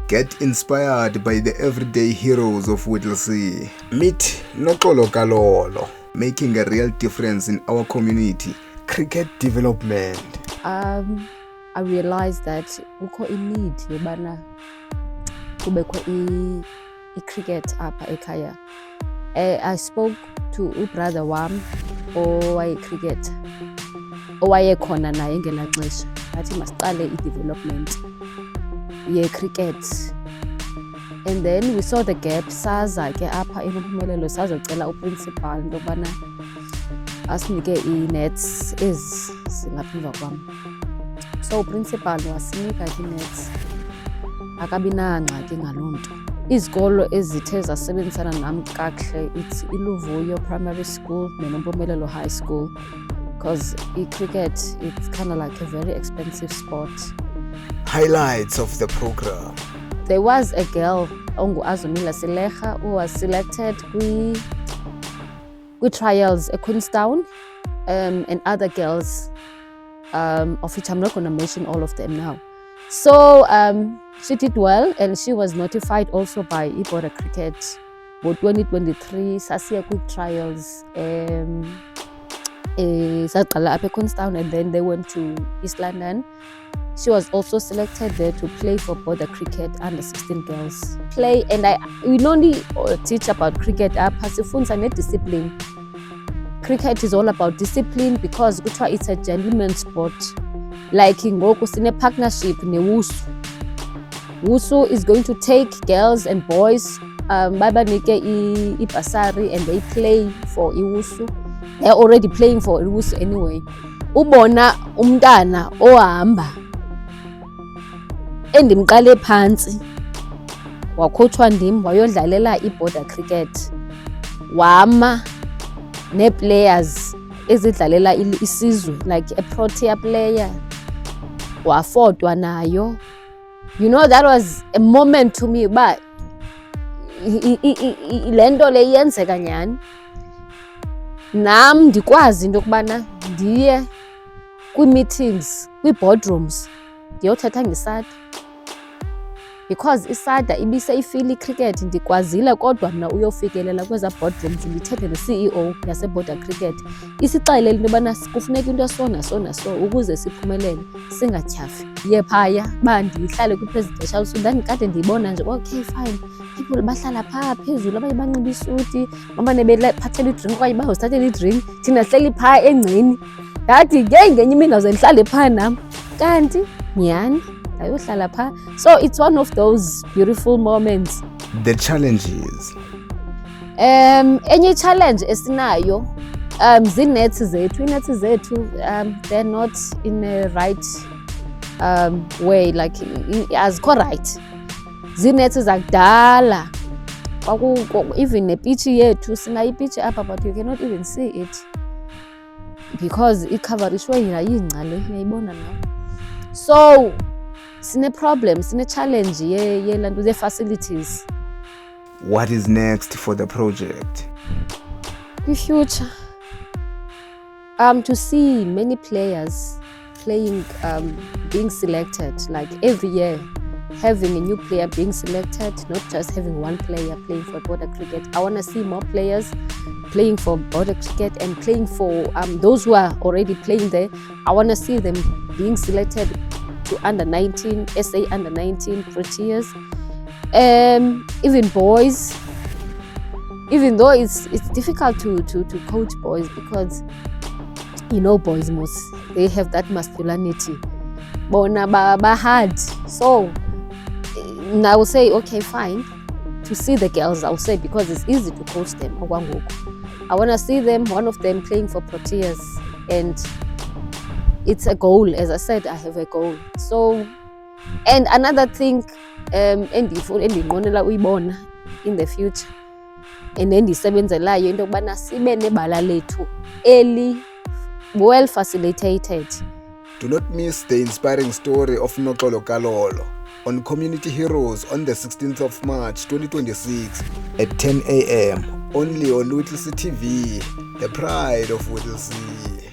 Get inspired by the everyday heroes of Whittlesea. Meet Noxolo Kalolo, making a real difference in our community. Cricket development. I realized that kukho need yobana kubekho cricket apha ekhaya. I spoke to brother wam cricket owayekhona naye ngelaa xesha, athi masiqale i-development ye-cricket. And then we saw the gap, saza ke apha eNompumelelo sazocela uprincipal into yobana asinike ii-nets ezi zilapha emva kwam. So uprincipal wasinika ii-nets, akabi nangxaki ngaloo nto. Izikolo ezithe zasebenzisana nam kakuhle, it's iLuvuyo Primary School neNompumelelo High School, because cricket, it's kind of like a very expensive sport. Highlights of the program. There was a girl, Azumila Sileja, who was selected with trials at Queenstown, and other girls, of which I'm not going to mention all of them now. So she did well, and she was notified also by Iboda Cricket for 2023 Sasia quick trials. At Queenstown, and then they went to East London. She was also selected there to play for Border Cricket under 16 girls. Play, and we not only teach about cricket, pasifunza discipline. Cricket is all about discipline because it's a gentleman sport. Like in Goku, in a partnership, Wusu. Wusu is going to take girls and boys, babanike ibasari, and they play for Wusu. They're already playing for Wusu anyway. Ubona umntana ohamba endimqale phansi wakhutshwa ndim wayodlalela iBorder Cricket, wama nee-players ezidlalela isizwe, like a Protea player, wafotwa nayo. You know, that was a moment to me, but le nto le iyenzeka nyhani. Nam ndikwazi into yokubana ndiye kwii-meetings, kwii-boardrooms, ndiyothetha ngeSADA, because iSADA ibiseyifila icricket. Ndikwazile kodwa mna uyofikelela kweza boardrooms ndithethe ne-CEO yaseBorder Cricket, isixelele into yobana kufuneka into so naso ukuze siphumelele, singatyhafi. Ndiye phaya uba ndihlale kwi-presidential suite, ndandikade ndiyibona nje, okay fine, people bahlala phaa phezulu, abanye banxiba isuti, bamane bephathela idrink okanye bahozithathela idrink, thina sihleli phaa engceni. Ndathi ke ngenye imini ndawuze ndihlale phaa nam, kanti nyhani ndayohlala phaa. So it's one of those beautiful moments. The challenges. Enye challenge esinayo, zii-nets zethu. Ii-nets zethu, they're not in a right way, like azikho right. Zii-nets zakudala. Even nepitchi yethu, sinayo ipitchi apha, but you cannot even see it because ikhavarishwe yingca le, uyayibona nawe. So sine-problem, sine-challenge yelanto zee-facilities. What is next for the project? Future, to see many players playing, being selected, like every year, having a new player being selected, not just having one player playing for Border Cricket. I want to see more players playing for Border Cricket and playing for those who are already playing there. I want to see them being selected to under 19, SA under 19 Proteas, even boys. Even though it's difficult to coach boys because, you know, boys they have that masculinity. Bona ba hard. So I will say, okay, fine. To see the girls, I'll say, because it's easy to coach them. I want to see them, one of them playing for Proteas, and it's a goal. As I said, I have a goal. So, and another thing, endinqwenela uyibona in the future, and endisebenzelayo into yokubana sibe nebala lethu well facilitated. Do not miss the inspiring story of Noxolo Kalolo on Community Heroes on the 16th of March 2026 at 10 a.m. only on Whittlesea TV, the pride of Whittlesea.